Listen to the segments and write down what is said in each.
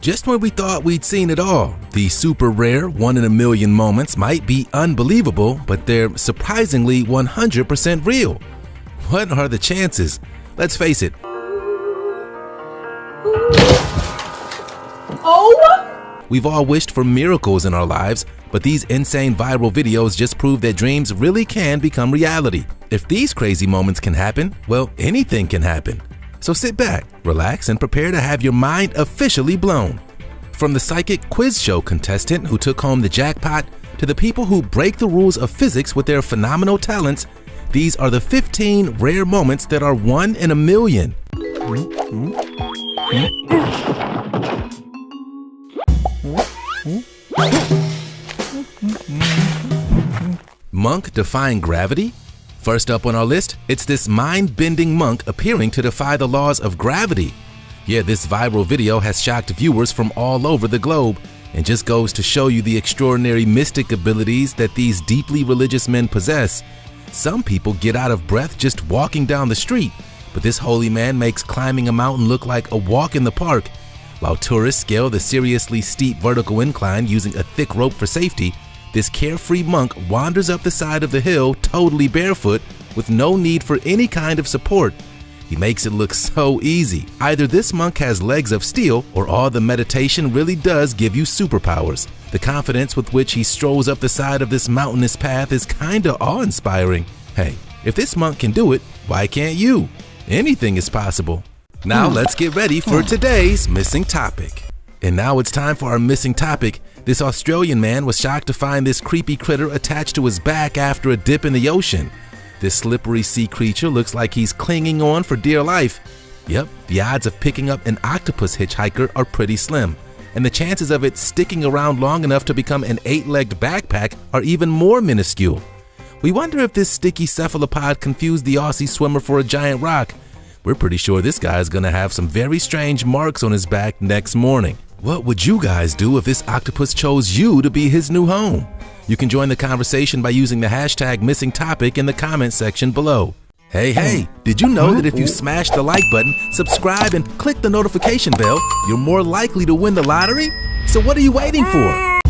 Just when we thought we'd seen it all, the super rare 1 in a million moments might be unbelievable, but they're surprisingly 100% real. What are the chances? Let's face it. Oh! We've all wished for miracles in our lives, but these insane viral videos just prove that dreams really can become reality. If these crazy moments can happen, well, anything can happen. So sit back, relax, and prepare to have your mind officially blown. From the psychic quiz show contestant who took home the jackpot to the people who break the rules of physics with their phenomenal talents, these are the 15 rare moments that are 1 in a million. Monk defying gravity? First up on our list, it's this mind-bending monk appearing to defy the laws of gravity. Yeah, this viral video has shocked viewers from all over the globe and just goes to show you the extraordinary mystic abilities that these deeply religious men possess. Some people get out of breath just walking down the street, but this holy man makes climbing a mountain look like a walk in the park. While tourists scale the seriously steep vertical incline using a thick rope for safety, this carefree monk wanders up the side of the hill totally barefoot with no need for any kind of support. He makes it look so easy. Either this monk has legs of steel or all the meditation really does give you superpowers. The confidence with which he strolls up the side of this mountainous path is kinda awe-inspiring. Hey, if this monk can do it, why can't you? Anything is possible. Now let's get ready for today's missing topic. And now it's time for our missing topic. This Australian man was shocked to find this creepy critter attached to his back after a dip in the ocean. This slippery sea creature looks like he's clinging on for dear life. Yep, the odds of picking up an octopus hitchhiker are pretty slim, and the chances of it sticking around long enough to become an 8-legged backpack are even more minuscule. We wonder if this sticky cephalopod confused the Aussie swimmer for a giant rock. We're pretty sure this guy is gonna have some very strange marks on his back next morning. What would you guys do if this octopus chose you to be his new home? You can join the conversation by using the hashtag missing topic in the comment section below. Hey, did you know that if you smash the like button, subscribe, and click the notification bell, you're more likely to win the lottery? So what are you waiting for?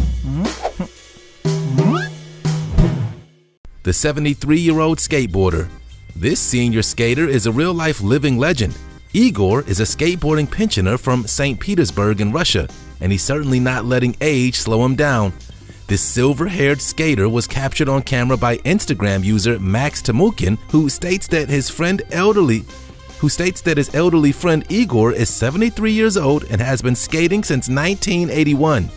The 73-year-old skateboarder. This senior skater is a real-life living legend. Igor is a skateboarding pensioner from St. Petersburg in Russia, and he's certainly not letting age slow him down. This silver-haired skater was captured on camera by Instagram user Max Tamukin, who states that his elderly friend Igor is 73 years old and has been skating since 1981.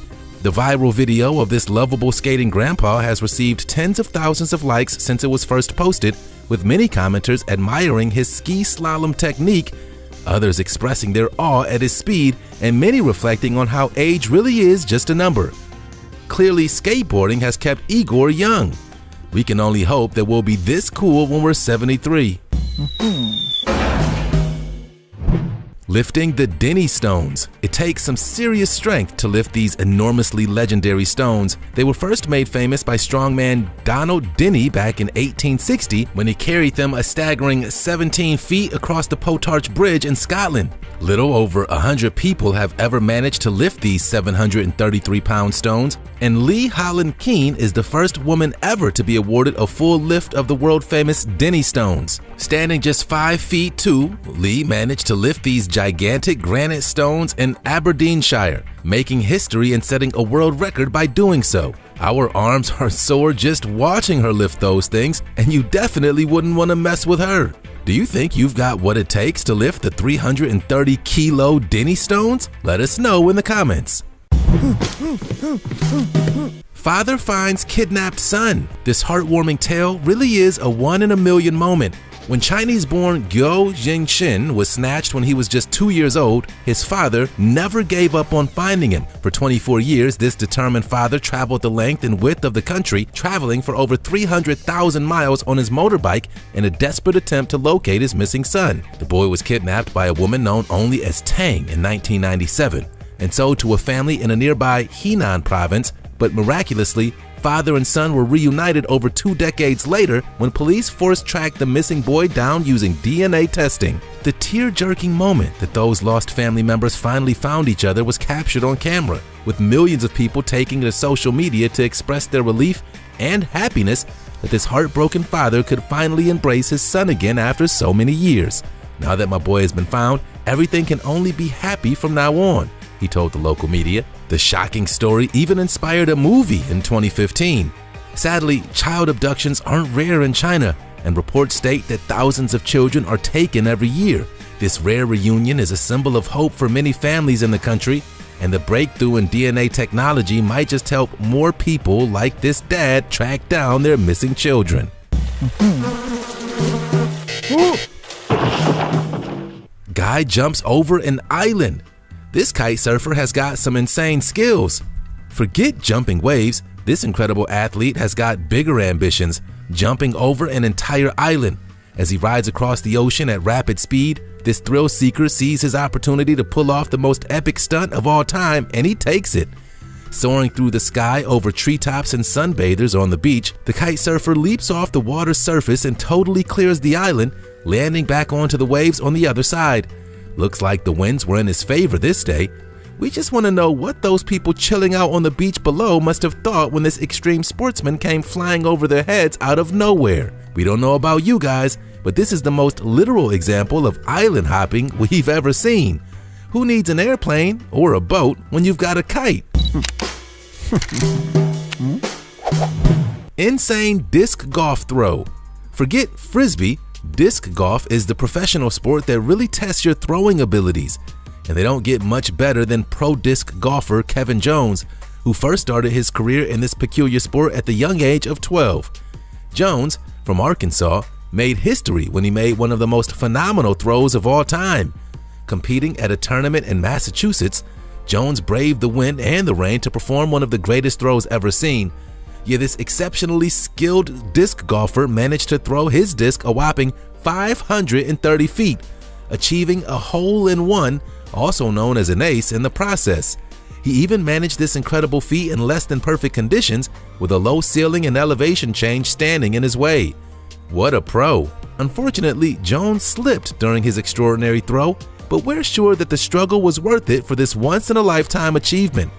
The viral video of this lovable skating grandpa has received tens of thousands of likes since it was first posted, with many commenters admiring his ski slalom technique, others expressing their awe at his speed, and many reflecting on how age really is just a number. Clearly, skateboarding has kept Igor young. We can only hope that we'll be this cool when we're 73. Lifting the Denny stones. It takes some serious strength to lift these enormously legendary stones. They were first made famous by strongman Donald Denny back in 1860 when he carried them a staggering 17 feet across the Potarch Bridge in Scotland. Little over 100 people have ever managed to lift these 733-pound stones, and Lee Holland Keene is the first woman ever to be awarded a full lift of the world-famous Denny stones. Standing just 5 feet 2, Lee managed to lift these gigantic granite stones in Aberdeenshire, making history and setting a world record by doing so. Our arms are sore just watching her lift those things, and you definitely wouldn't want to mess with her. Do you think you've got what it takes to lift the 330-kilo Denny stones? Let us know in the comments. Father finds kidnapped son. This heartwarming tale really is a 1 in a million moment. When Chinese-born Guo Jingxin was snatched when he was just 2 years old, his father never gave up on finding him. For 24 years, this determined father traveled the length and width of the country, traveling for over 300,000 miles on his motorbike in a desperate attempt to locate his missing son. The boy was kidnapped by a woman known only as Tang in 1997 and sold to a family in a nearby Henan province, but miraculously, father and son were reunited over 2 decades later when police force-tracked the missing boy down using DNA testing. The tear-jerking moment that those lost family members finally found each other was captured on camera, with millions of people taking to social media to express their relief and happiness that this heartbroken father could finally embrace his son again after so many years. "Now that my boy has been found, everything can only be happy from now on," he told the local media. The shocking story even inspired a movie in 2015. Sadly, child abductions aren't rare in China, and reports state that thousands of children are taken every year. This rare reunion is a symbol of hope for many families in the country, and the breakthrough in DNA technology might just help more people like this dad track down their missing children. Guy jumps over an island. This kite surfer has got some insane skills. Forget jumping waves, this incredible athlete has got bigger ambitions, jumping over an entire island. As he rides across the ocean at rapid speed, this thrill seeker sees his opportunity to pull off the most epic stunt of all time, and he takes it. Soaring through the sky over treetops and sunbathers on the beach, the kite surfer leaps off the water's surface and totally clears the island, landing back onto the waves on the other side. Looks like the winds were in his favor this day. We just want to know what those people chilling out on the beach below must have thought when this extreme sportsman came flying over their heads out of nowhere. We don't know about you guys, but this is the most literal example of island hopping we've ever seen. Who needs an airplane or a boat when you've got a kite? Insane disc golf throw. Forget frisbee. Disc golf is the professional sport that really tests your throwing abilities, and they don't get much better than pro disc golfer Kevin Jones, who first started his career in this peculiar sport at the young age of 12. Jones, from Arkansas, made history when he made one of the most phenomenal throws of all time. Competing at a tournament in Massachusetts, Jones braved the wind and the rain to perform one of the greatest throws ever seen. Yet this exceptionally skilled disc golfer managed to throw his disc a whopping 530 feet, achieving a hole-in-one, also known as an ace, in the process. He even managed this incredible feat in less than perfect conditions, with a low ceiling and elevation change standing in his way. What a pro! Unfortunately, Jones slipped during his extraordinary throw, but we're sure that the struggle was worth it for this once-in-a-lifetime achievement.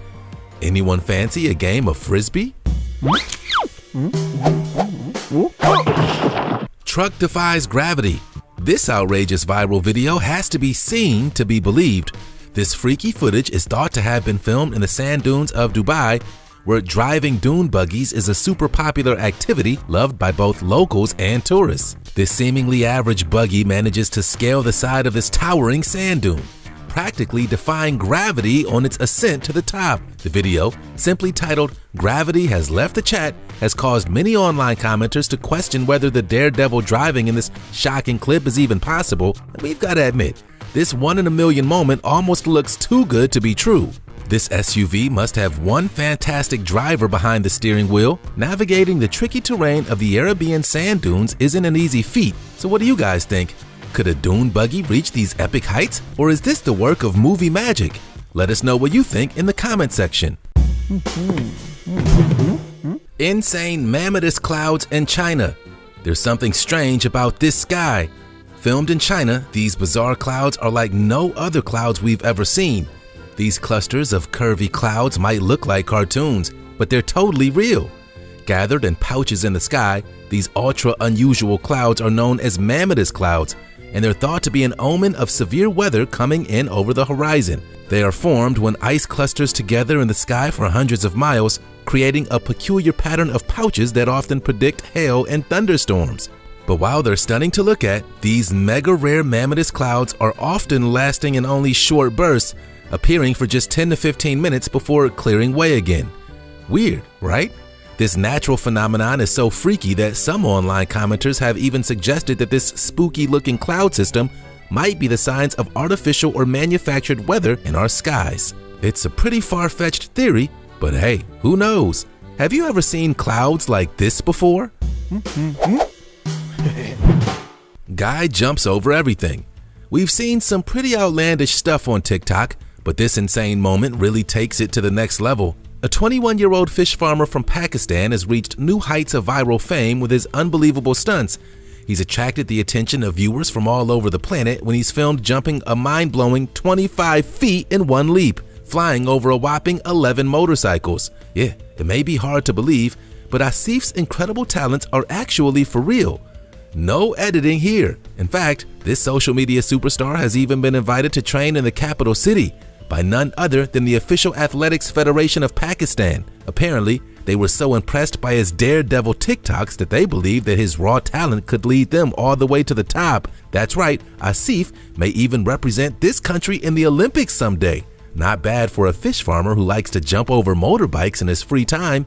Anyone fancy a game of frisbee? Truck defies gravity. This outrageous viral video has to be seen to be believed. This freaky footage is thought to have been filmed in the sand dunes of Dubai, where driving dune buggies is a super popular activity loved by both locals and tourists. This seemingly average buggy manages to scale the side of this towering sand dune, practically defying gravity on its ascent to the top. The video, simply titled "Gravity Has Left the Chat," has caused many online commenters to question whether the daredevil driving in this shocking clip is even possible, and we've got to admit, this one-in-a-million moment almost looks too good to be true. This SUV must have one fantastic driver behind the steering wheel. Navigating the tricky terrain of the Arabian sand dunes isn't an easy feat, so what do you guys think? Could a dune buggy reach these epic heights, or is this the work of movie magic? Let us know what you think in the comment section. Insane mammoth clouds in China. There's something strange about this sky. Filmed in China, these bizarre clouds are like no other clouds we've ever seen. These clusters of curvy clouds might look like cartoons, but they're totally real. Gathered in pouches in the sky, these ultra unusual clouds are known as mammoth clouds, and they're thought to be an omen of severe weather coming in over the horizon. They are formed when ice clusters together in the sky for hundreds of miles, creating a peculiar pattern of pouches that often predict hail and thunderstorms. But while they're stunning to look at, these mega rare mammoth clouds are often lasting in only short bursts, appearing for just 10 to 15 minutes before clearing way again. Weird, right? This natural phenomenon is so freaky that some online commenters have even suggested that this spooky-looking cloud system might be the signs of artificial or manufactured weather in our skies. It's a pretty far-fetched theory, but hey, who knows? Have you ever seen clouds like this before? Guy jumps over everything. We've seen some pretty outlandish stuff on TikTok, but this insane moment really takes it to the next level. A 21-year-old fish farmer from Pakistan has reached new heights of viral fame with his unbelievable stunts. He's attracted the attention of viewers from all over the planet when he's filmed jumping a mind-blowing 25 feet in one leap, flying over a whopping 11 motorcycles. Yeah, it may be hard to believe, but Asif's incredible talents are actually for real. No editing here. In fact, this social media superstar has even been invited to train in the capital city by none other than the official Athletics Federation of Pakistan. Apparently, they were so impressed by his daredevil TikToks that they believed that his raw talent could lead them all the way to the top. That's right, Asif may even represent this country in the Olympics someday. Not bad for a fish farmer who likes to jump over motorbikes in his free time.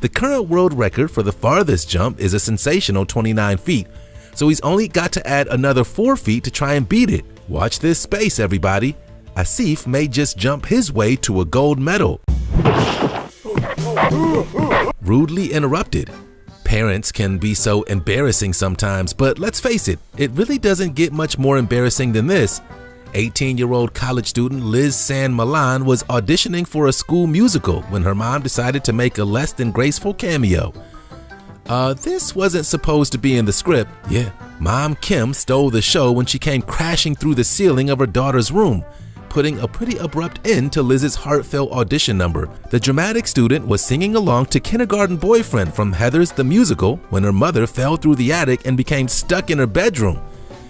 The current world record for the farthest jump is a sensational 29 feet, so he's only got to add another 4 feet to try and beat it. Watch this space, everybody. Asif may just jump his way to a gold medal. Rudely interrupted. Parents can be so embarrassing sometimes, but let's face it, it really doesn't get much more embarrassing than this. 18-year-old college student Liz San Milan was auditioning for a school musical when her mom decided to make a less than graceful cameo. This wasn't supposed to be in the script. Yeah, Mom Kim stole the show when she came crashing through the ceiling of her daughter's room, putting a pretty abrupt end to Liz's heartfelt audition number. The dramatic student was singing along to Kindergarten Boyfriend from Heathers the Musical when her mother fell through the attic and became stuck in her bedroom.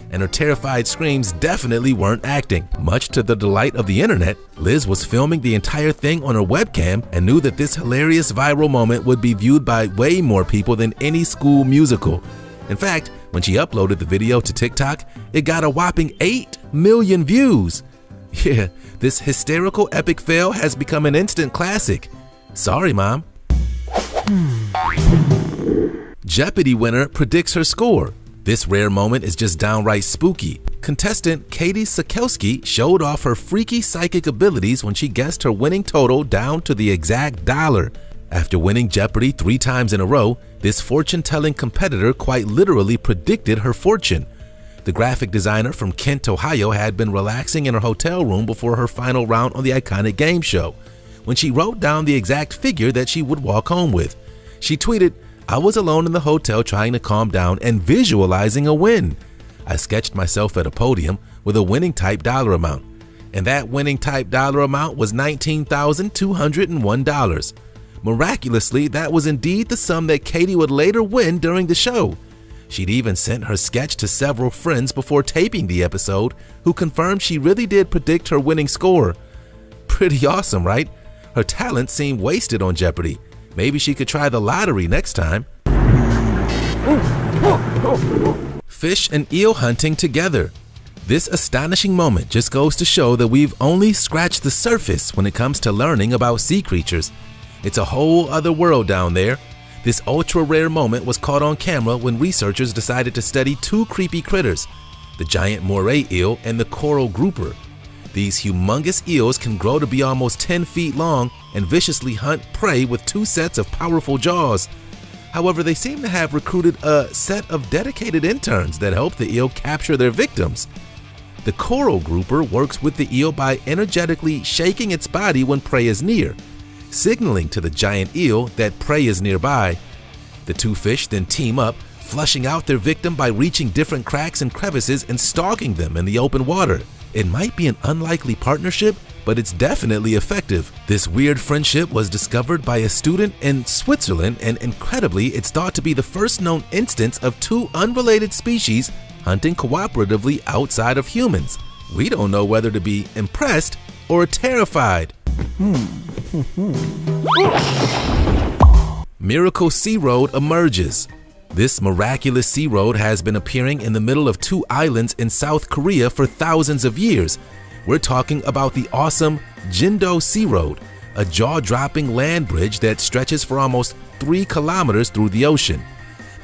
And her terrified screams definitely weren't acting. Much to the delight of the internet, Liz was filming the entire thing on her webcam and knew that this hilarious viral moment would be viewed by way more people than any school musical. In fact, when she uploaded the video to TikTok, it got a whopping 8 million views. Yeah, this hysterical epic fail has become an instant classic. Sorry, Mom. Jeopardy winner predicts her score. This rare moment is just downright spooky. Contestant Katie Sakowski showed off her freaky psychic abilities when she guessed her winning total down to the exact dollar. After winning Jeopardy 3 times in a row, this fortune-telling competitor quite literally predicted her fortune. The graphic designer from Kent, Ohio had been relaxing in her hotel room before her final round on the iconic game show, when she wrote down the exact figure that she would walk home with. She tweeted, "I was alone in the hotel trying to calm down and visualizing a win. I sketched myself at a podium with a winning type dollar amount, and that winning type dollar amount was $19,201. Miraculously, that was indeed the sum that Katie would later win during the show. She'd even sent her sketch to several friends before taping the episode, who confirmed she really did predict her winning score. Pretty awesome, right? Her talent seemed wasted on Jeopardy. Maybe she could try the lottery next time." Fish and eel hunting together. This astonishing moment just goes to show that we've only scratched the surface when it comes to learning about sea creatures. It's a whole other world down there. This ultra-rare moment was caught on camera when researchers decided to study 2 creepy critters, the giant moray eel and the coral grouper. These humongous eels can grow to be almost 10 feet long and viciously hunt prey with 2 sets of powerful jaws. However, they seem to have recruited a set of dedicated interns that help the eel capture their victims. The coral grouper works with the eel by energetically shaking its body when prey is near, signaling to the giant eel that prey is nearby. The 2 fish then team up, flushing out their victim by reaching different cracks and crevices and stalking them in the open water. It might be an unlikely partnership, but it's definitely effective. This weird friendship was discovered by a student in Switzerland, and incredibly, it's thought to be the first known instance of 2 unrelated species hunting cooperatively outside of humans. We don't know whether to be impressed or terrified. Miracle Sea Road emerges. This miraculous sea road has been appearing in the middle of 2 islands in South Korea for thousands of years. We're talking about the awesome Jindo Sea Road, a jaw-dropping land bridge that stretches for almost 3 kilometers through the ocean.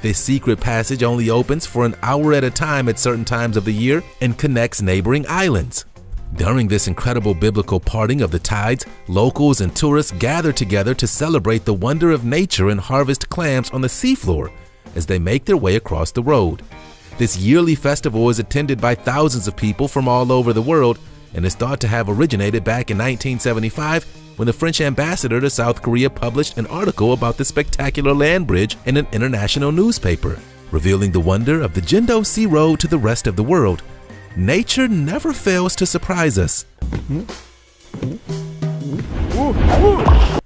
This secret passage only opens for an hour at a time at certain times of the year and connects neighboring islands. During this incredible biblical parting of the tides, locals and tourists gather together to celebrate the wonder of nature and harvest clams on the seafloor as they make their way across the road. This yearly festival is attended by thousands of people from all over the world and is thought to have originated back in 1975 when the French ambassador to South Korea published an article about the spectacular land bridge in an international newspaper, revealing the wonder of the Jindo Sea Road to the rest of the world. Nature never fails to surprise us.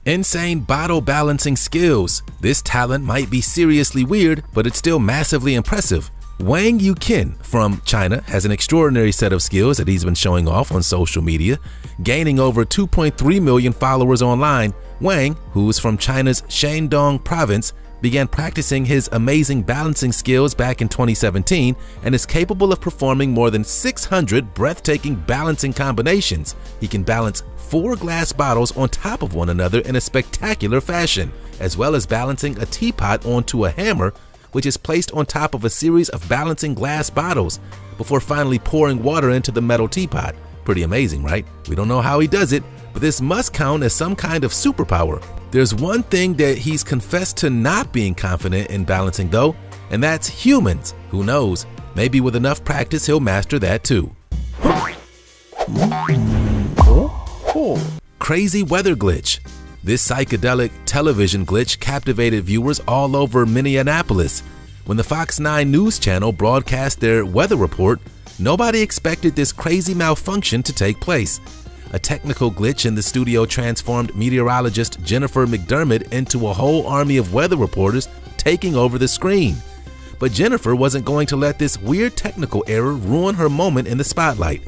Insane bottle balancing skills. This talent might be seriously weird, but it's still massively impressive. Wang Yuqin from China has an extraordinary set of skills that he's been showing off on social media, gaining over 2.3 million followers online. Wang, who is from China's Shandong province, began practicing his amazing balancing skills back in 2017 and is capable of performing more than 600 breathtaking balancing combinations. He can balance 4 glass bottles on top of one another in a spectacular fashion, as well as balancing a teapot onto a hammer, which is placed on top of a series of balancing glass bottles before finally pouring water into the metal teapot. Pretty amazing, right? We don't know how he does it, but this must count as some kind of superpower. There's one thing that he's confessed to not being confident in balancing though, and that's humans. Who knows? Maybe with enough practice he'll master that too. Crazy weather glitch. This psychedelic television glitch captivated viewers all over Minneapolis. When the Fox 9 News channel broadcast their weather report, nobody expected this crazy malfunction to take place. A technical glitch in the studio transformed meteorologist Jennifer McDermott into a whole army of weather reporters taking over the screen. But Jennifer wasn't going to let this weird technical error ruin her moment in the spotlight.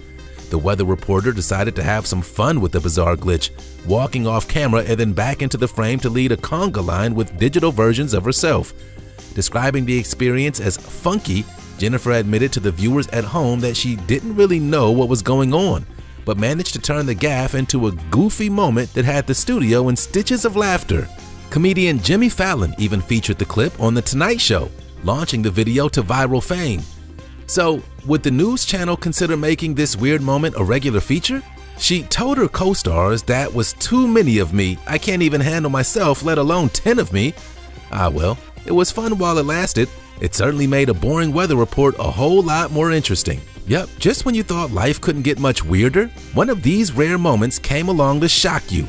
The weather reporter decided to have some fun with the bizarre glitch, walking off camera and then back into the frame to lead a conga line with digital versions of herself. Describing the experience as funky, Jennifer admitted to the viewers at home that she didn't really know what was going on, but managed to turn the gaffe into a goofy moment that had the studio in stitches of laughter. Comedian Jimmy Fallon even featured the clip on The Tonight Show, launching the video to viral fame. So, would the news channel consider making this weird moment a regular feature? She told her co-stars that was too many of me. I can't even handle myself, let alone 10 of me. Ah well, it was fun while it lasted. It certainly made a boring weather report a whole lot more interesting. Yep, just when you thought life couldn't get much weirder, one of these rare moments came along to shock you.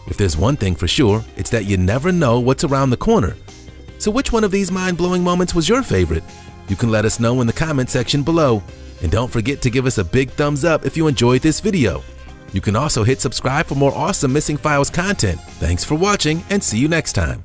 If there's one thing for sure, it's that you never know what's around the corner. So which one of these mind-blowing moments was your favorite? You can let us know in the comment section below. And don't forget to give us a big thumbs up if you enjoyed this video. You can also hit subscribe for more awesome Missing Files content. Thanks for watching and see you next time.